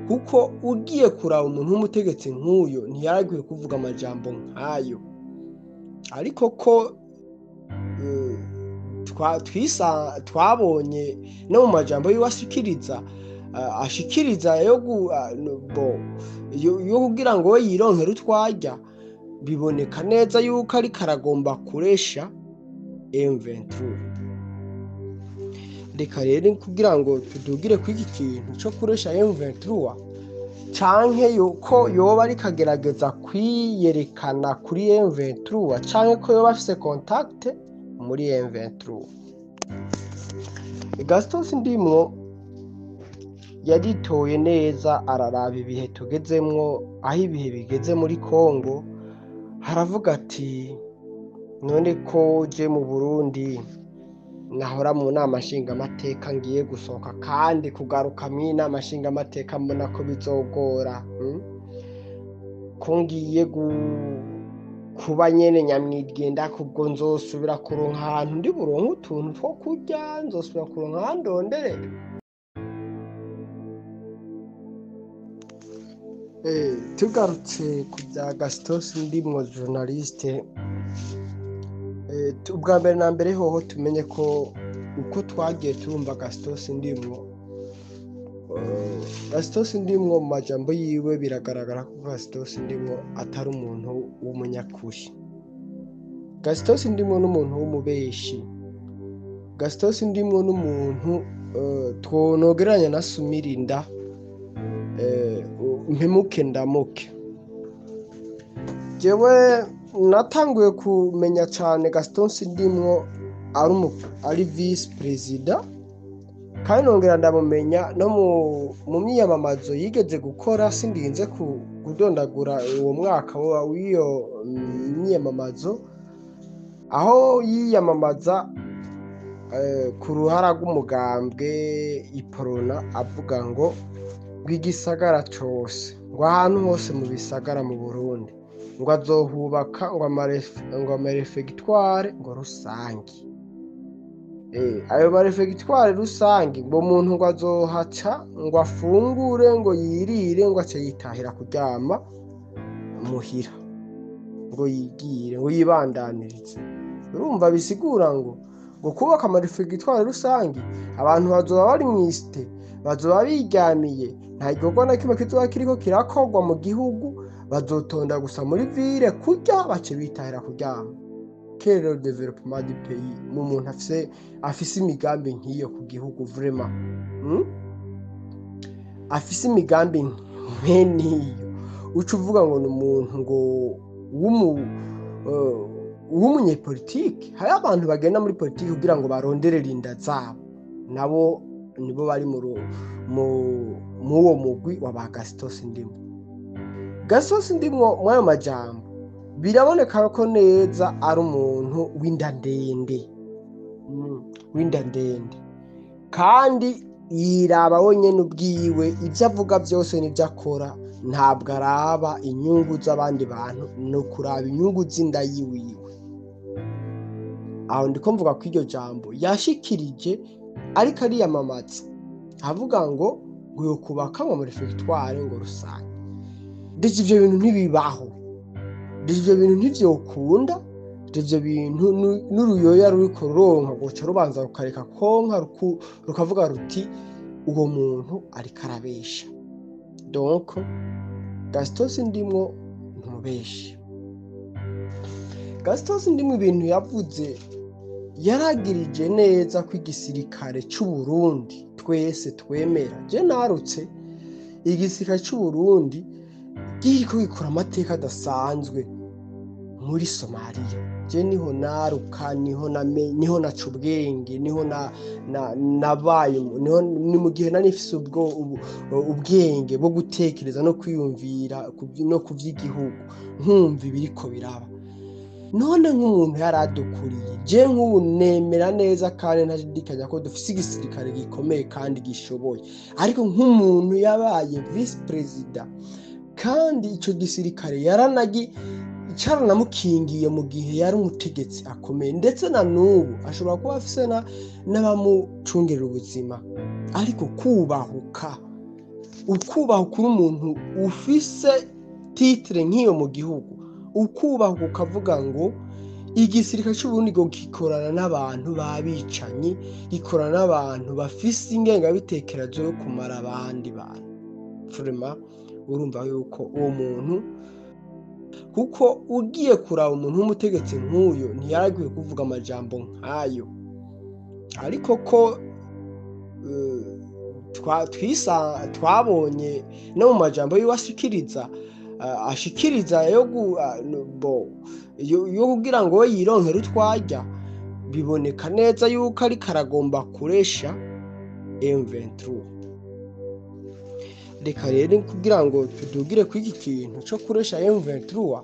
kuko ugiye kuraba umuntu w'umutegetsi nk'uyo ntiyaragiye kuvuga amajambo nk'ayo, ariko ko twabonye no mu majambo yiwe ashikiriza yo kugira ngo we yironkere utwarya, biboneka neza yuko ariko aragomba kuresha M23. Reka rero kugira ngo tudugire kw'iki kintu cyo kuresha M23 canke yuko yoba ariko agerageza kwiyerekana kuri M23 canke ko yoba afise contact muri M23. Gaston Sindimwo yaritoye neza, araraba ibihe tugezemwo, aho ibihe bigeze muri Kongo, haravuga ati none ko je mu Burundi nahora mu nama nshingamateka ngiye gusohoka kandi kugaruka mu nama nshingamateka mbona ko bizogora, ko ngiye kuba nyene nyamwigenda kubwo nzosubira kuronka ahantu ndi buronke utuntu two kurya, nzosubira kuronka ahantu ndonderera. Tugarutse ku bya Gaston Sindimwo journaliste, ubwa mbere na mbere hoho tumenye ko uko twagiye turumva Gaston Sindimwo mu majambo yiwe biragaragara ko Gaston Sindimwo atari umuntu w'umunyakuri. Gaston Sindimwo n'umuntu w'umubeshi. Gaston Sindimwo n'umuntu twonogeranya na Sumirinda, mpemuke ndamuke. Jewe natanguye kumenya cyane Gaston Sindimwo ari vice president, kandi nongera ndamumenya no mu myiyamamazo yigeze gukora, sindinze kudondagura uwo mwaka w'iyo myiyamamazo, aho yiyamamaza ku ruhara rw'umugambwe Iprona, avuga ngo bw'igisagara cyose, ngo ahantu hose mu bisagara mu Burundi ngo azohubaka ngo amarefegitware ngo rusange. Ayo marefegitware rusange ngo umuntu ngo azohaca ngo afungure ngo yirire ngo ace yitahira kuryama muhira, ngo yigire ngo yibandanirize. Urumva bisigura ngo kubaka amarefegitware rusange abantu bazoba bari mw'isite, bazoba biryamiye, nta gikorwa na kimwe kizoba kiriko kirakorwa mu gihugu, bazotonda gusa muri ville kurya bace bitahira kuryama. Quel est le développement du pays mu muntu afise imigambi nk'iyo ku gihugu? Vraiment afise imigambi nk'iyo, uca uvuga ngo ni umuntu ngo w'umunyepolitike? Hari abantu bagenda muri politiki kugira ngo baronderere inda zabo, nabo nibo bari muwo mugwi wa ba Gaston Sindimwo. Gaston Sindimwo mu ayo majambo biraboneka ko neza ari umuntu w'inda ndende, kandi yiraba wenyene ubwiwe, ibyo avuga byose n'ibyo akora ntabwo araba inyungu z'abandi bantu, no kuraba inyungu z'inda yiwiwe. Aho ndiko mvuga ko iryo jambo yashikirije ariko ariyamamaza avuga ngo kubaka mu refectoire ngo rusange. Ndetse ivyo bintu ntibibaho, ivyo bintu ntivyokunda, ivyo bintu n'uruyoya ruriko ruronka goca rubanza rukareka konka rukavuga ruti uwo muntu ariko arabesha. Donc Gaston Sindimwo ntumubeshi. Gaston Sindimwo ibintu yavuze yaragirije neza ko igisirikare cy'u Burundi twese twemera. Je narutse igisirikare cy'u Burundi kiriko gikora amateka adasanzwe muri Somalia. Je niho naruka, niho naca ubwenge, niho nabaye, ni mu gihe nari mfise ubwenge bwo gutekereza no kwiyumvira no kuvy'igihugu, nkumva ibiriko biraba. None nk'umuntu yaradukuriye, je nk'ubu nemera neza kandi ntashidikanya ko dufise igisirikare gikomeye kandi gishoboye, ariko nk'umuntu yabaye vice president, kandi ico gisirikare caranamukingiye mu gihe yari umutegetsi akomeye, ndetse na n'ubu ashobora kuba afise n'abamucungirira ubuzima, ariko kubahuka ukubaha kuri umuntu ufise titre nk'iyo mu gihugu, ukubaha ukavuga ngo igisirikare cy'Uburundi ngo gikorana n'abantu babicanyi, gikorana n'abantu bafise ingengabitekerezo yo kumara abandi bantu. Vraiment urumva yuko uwo muntu, kuko ugiye kuraba umuntu w'umutegetsi nk'uyo ntiyaragiye kuvuga amajambo nk'ayo, ariko ko twabonye no mu majambo yiwe ashikiriza yo kugira ngo we yironkere utwarya, biboneka neza yuko ari karagomba kuresha M23. Reka rero kugira ngo tudugire kw'iki kintu cyo kuresha M23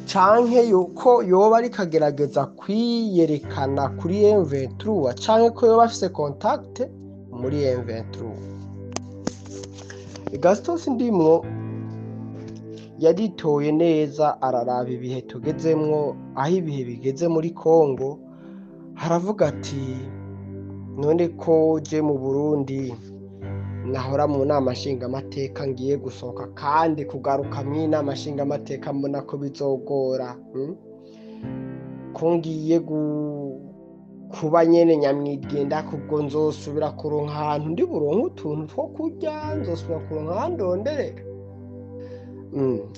canke yuko yoba ari kagerageza kwiyerekana kuri M23 canke ko yoba afise contact muri M23. Gaston Sindimwo yaritoye neza, araraba ibihe tugezemwo, aho ibihe bigeze muri Kongo, haravuga ati none ko je mu Burundi nahora mu nama nshingamateka ngiye gusohoka kandi kugaruka mu nama nshingamateka mbona ko bizogora, ko ngiye kuba nyene nyamwigenda, kubwo nzosubira kuronka ahantu ndi buronke utuntu two kurya, nzosubira kuronka ahantu ndonderera.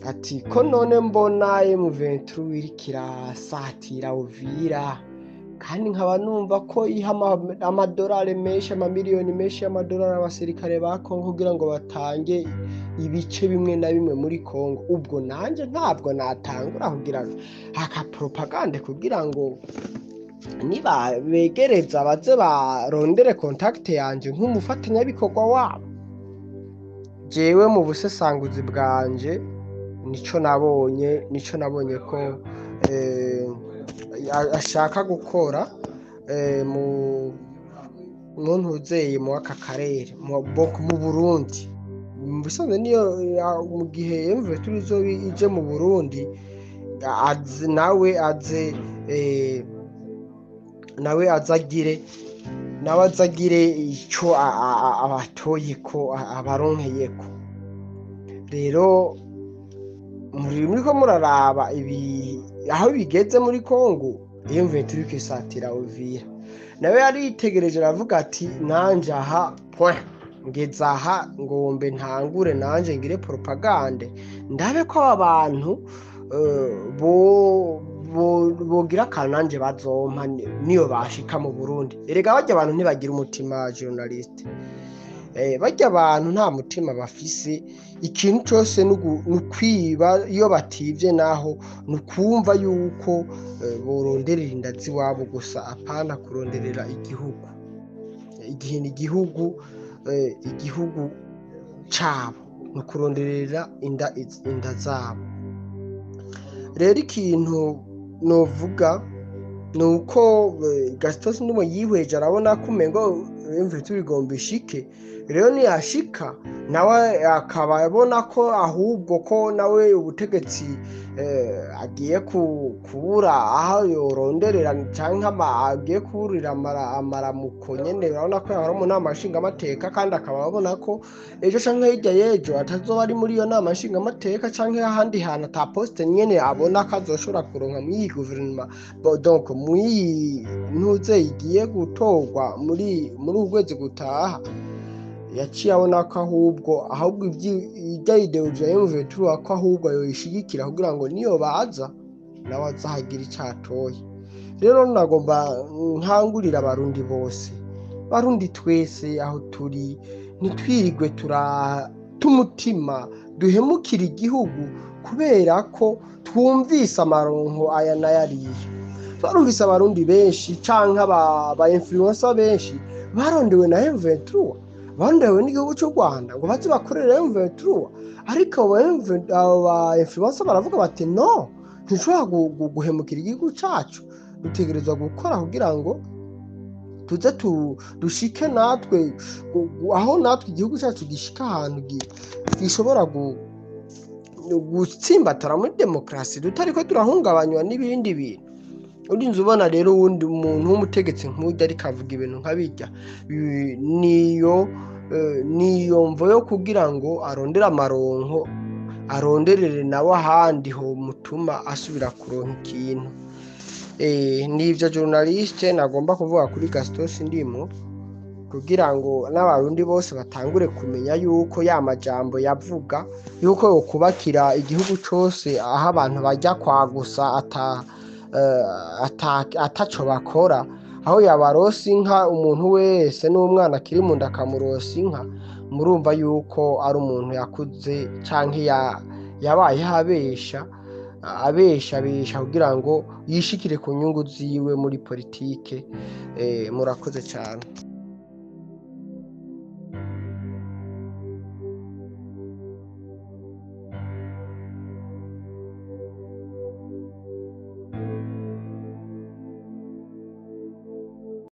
Ati ko none mbona M23 iriko irasatira Uvira, kandi nkaba numva ko iha amadolari menshi, amamiliyoni menshi y'amadolari abasirikare ba Kongo kugira ngo batange ibice bimwe na bimwe muri Kongo. Ubwo nanje ntabwo natangura kugira propaganda kugira ngo niba begereza baze barondere contact yanje nk'umufatanyabikorwa wabo. Jewe mu busesanguzi bwanje nico nabonye ko ashaka gukora mu ntuzeye mu aka karere mu Burundi. Bisanzwe niyo mu gihe M23 ije mu Burundi nawe azagire icyo abatoye ko abaronkeye ko. Rero muriko muraraba aho bigeze muri Kongo, M23 kisatira Uvira, nawe yaritegereje aravuga ati nanje aha ngeze aha ngombe ntangure nanje ngire propagande, ndabe ko abantu bogira akantu nanje bazompa niyo bashika mu Burundi. Erega barya abantu ntibagira umutima journaliste, barya abantu nta mutima bafise, ikintu cyose n'ukwiba. Iyo bativye naho nukumva yuko boronderera indazi wabo gusa, apana kuronderera igihugu. Igihe ni igihugu cabo, nukuronderera inda zabo. Rero ikintu novuga nuko Gaston Sindimwo yihweje arabona ko umengo M23 igomba ishike. Rero niyashika nawe akaba abona ko ahubwo ko nawe ubutegetsi agiye kubura aho yoronderera canke agiye kuburira amaramuko nyene. Urabona ko yahora mu nama nshingamateka, kandi akaba abona ko ejo canke hirya y'ejo atazoba ari muri iyo nama nshingamateka canke ahandi hantu ata poste nyene abona ko azoshobora kuronka muri iyi guverinoma. Donc muri ntuze igiye gutorwa muri ukwezi gutaha, yaciye abona ko ahubwo ijya ideology ya M23 ko ahubwo yoyishigikira kugira ngo niyo baza nawe azahagira icatoye. Rero nagomba nkangurira abarundi bose, barundi twese aho turi, nitwirigwe tumutima duhemukira igihugu kubera ko twumvise amaronko aya n'ayariya. Twarumvise abarundi benshi canke aba influencer benshi barondewe na M23, barondewe n'igihugu cy'u Rwanda ngo baze bakorera M23, ariko aba influencer baravuga bati no, ntushobora guhemukira igihugu cacu, dutegerezwa gukora kugira ngo tuze dushike natwe aho natwe igihugu cyacu gishika ahantu gishobora gutsimbatara muri demokarasi, tutariko turahungabanywa n'ibindi bintu. Urinze ubona rero uwundi umuntu w'umutegetsi nk'ujya ariko avuga ibintu nk'abijya, niyo niyo mvo yo kugira ngo arondere amaronko, aronderere nawe ahandi ho mutuma asubira kuronka ikintu. Nivyo journaliste nagomba kuvuga kuri Gaston Sindimwo, kugira ngo n'abarundi bose batangure kumenya yuko ya majambo yavuga yuko yokubakira igihugu cose aho abantu bajya kwagusa ataco bakora, aho yabarosa inka umuntu wese n'umwana akiri mu nda akamurosa inka, murumva yuko ari umuntu yakuze canke yabayeho abesha kugira ngo yishikire ku nyungu ziwe muri politike. Murakoze cane.